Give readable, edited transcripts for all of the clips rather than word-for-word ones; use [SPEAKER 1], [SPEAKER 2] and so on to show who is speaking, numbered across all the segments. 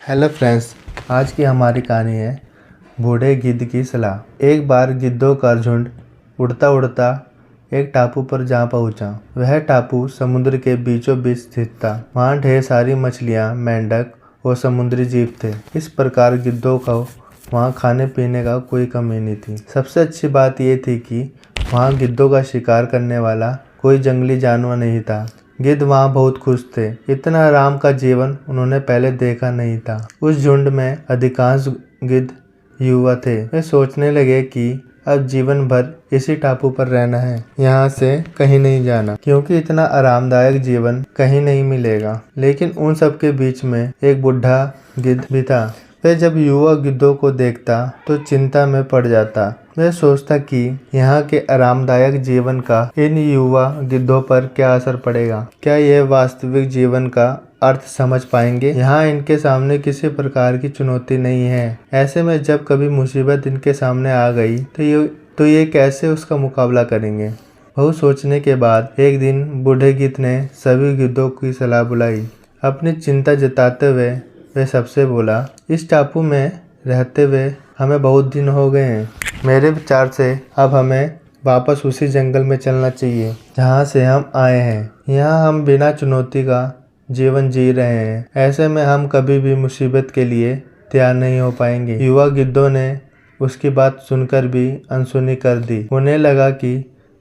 [SPEAKER 1] Hello friends, आज की हमारी कहानी है बूढ़े गिद्ध की सलाह। एक बार गिद्धों का झुंड उड़ता उड़ता एक टापू पर जा पहुंचा। वह टापू समुद्र के बीचों बीच स्थित था। वहां ढेर सारी मछलियां, मेंढक और समुद्री जीव थे। इस प्रकार गिद्धों को वहां खाने पीने का कोई कमी नहीं थी। सबसे अच्छी बात यह थी कि वहां गिद्धों का शिकार करने वाला कोई जंगली जानवर नहीं था। गिद्ध वहाँ बहुत खुश थे। इतना आराम का जीवन उन्होंने पहले देखा नहीं था। उस झुंड में अधिकांश गिद्ध युवा थे। वे सोचने लगे कि अब जीवन भर इसी टापू पर रहना है, यहाँ से कहीं नहीं जाना, क्योंकि इतना आरामदायक जीवन कहीं नहीं मिलेगा। लेकिन उन सब के बीच में एक बूढ़ा गिद्ध भी था। वह जब युवा गिद्धों को देखता तो चिंता में पड़ जाता। वह सोचता कि यहाँ के आरामदायक जीवन का इन युवा गिद्धों पर क्या असर पड़ेगा। क्या ये वास्तविक जीवन का अर्थ समझ पाएंगे? यहाँ इनके सामने किसी प्रकार की चुनौती नहीं है। ऐसे में जब कभी मुसीबत इनके सामने आ गई तो ये कैसे उसका मुकाबला करेंगे? बहुत सोचने के बाद एक दिन बूढ़े गिद्ध ने सभी गिद्धों की सलाह बुलाई। अपनी चिंता जताते हुए वह सबसे बोला, इस टापू में रहते हुए हमें बहुत दिन हो गए हैं। मेरे विचार से अब हमें वापस उसी जंगल में चलना चाहिए जहाँ से हम आए हैं। यहाँ हम बिना चुनौती का जीवन जी रहे हैं। ऐसे में हम कभी भी मुसीबत के लिए तैयार नहीं हो पाएंगे। युवा गिद्धों ने उसकी बात सुनकर भी अनसुनी कर दी। उन्हें लगा कि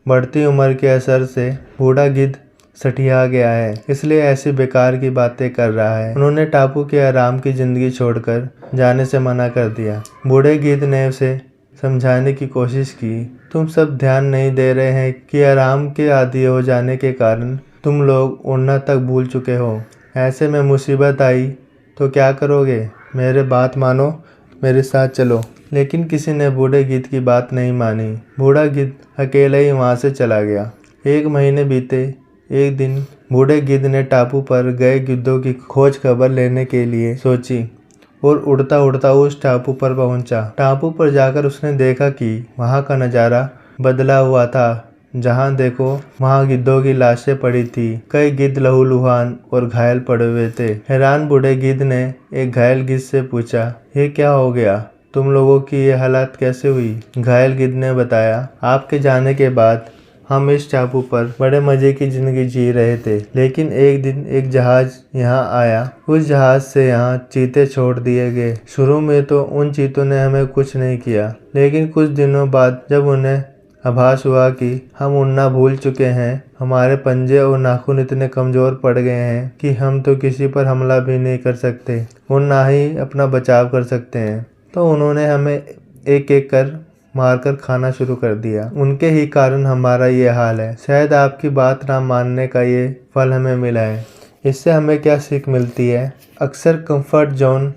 [SPEAKER 1] बढ़ती उम्र के असर से बूढ़ा गिद्ध सठिया गया है, इसलिए ऐसी बेकार की बातें कर रहा है। उन्होंने टापू के आराम की जिंदगी छोड़कर जाने से मना कर दिया। बूढ़े गिद्ध ने उसे समझाने की कोशिश की, तुम सब ध्यान नहीं दे रहे हैं कि आराम के आदी हो जाने के कारण तुम लोग उड़ना तक भूल चुके हो। ऐसे में मुसीबत आई तो क्या करोगे? मेरे बात मानो, मेरे साथ चलो। लेकिन किसी ने बूढ़े गिद्ध की बात नहीं मानी। बूढ़ा गिद्ध अकेला ही वहां से चला गया। 1 महीने बीते। एक दिन बूढ़े गिद्ध ने टापू पर गए गिद्धों की खोज खबर लेने के लिए सोची और उड़ता उड़ता उस टापू पर पहुंचा। टापू पर जाकर उसने देखा कि वहां का नज़ारा बदला हुआ था। जहां देखो वहां गिद्धों की लाशें पड़ी थी। कई गिद्ध लहूलुहान और घायल पड़े हुए थे। हैरान बूढ़े गिद्ध ने एक घायल गिद्ध से पूछा, ये क्या हो गया? तुम लोगों की ये हालत कैसे हुई? घायल गिद्ध ने बताया, आपके जाने के बाद हम इस टापू पर बड़े मजे की जिंदगी जी रहे थे। लेकिन एक दिन एक जहाज यहाँ आया। उस जहाज से यहाँ चीते छोड़ दिए गए। शुरू में तो उन चीतों ने हमें कुछ नहीं किया, लेकिन कुछ दिनों बाद जब उन्हें आभास हुआ कि हम उड़ना भूल चुके हैं, हमारे पंजे और नाखून इतने कमजोर पड़ गए हैं कि हम तो किसी पर हमला भी नहीं कर सकते और ना ही अपना बचाव कर सकते हैं, तो उन्होंने हमें एक एक कर मारकर खाना शुरू कर दिया। उनके ही कारण हमारा ये हाल है। शायद आपकी बात ना मानने का ये फल हमें मिला है। इससे हमें क्या सीख मिलती है? अक्सर कंफर्ट जोन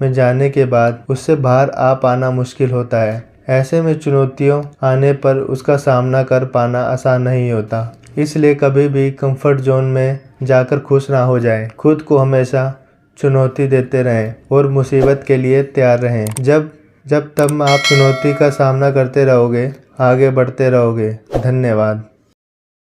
[SPEAKER 1] में जाने के बाद उससे बाहर आ पाना मुश्किल होता है। ऐसे में चुनौतियों आने पर उसका सामना कर पाना आसान नहीं होता। इसलिए कभी भी कंफर्ट जोन में जाकर खुश ना हो जाए। खुद को हमेशा चुनौती देते रहें और मुसीबत के लिए तैयार रहें। जब तब आप चुनौती का सामना करते रहोगे, आगे बढ़ते रहोगे। धन्यवाद।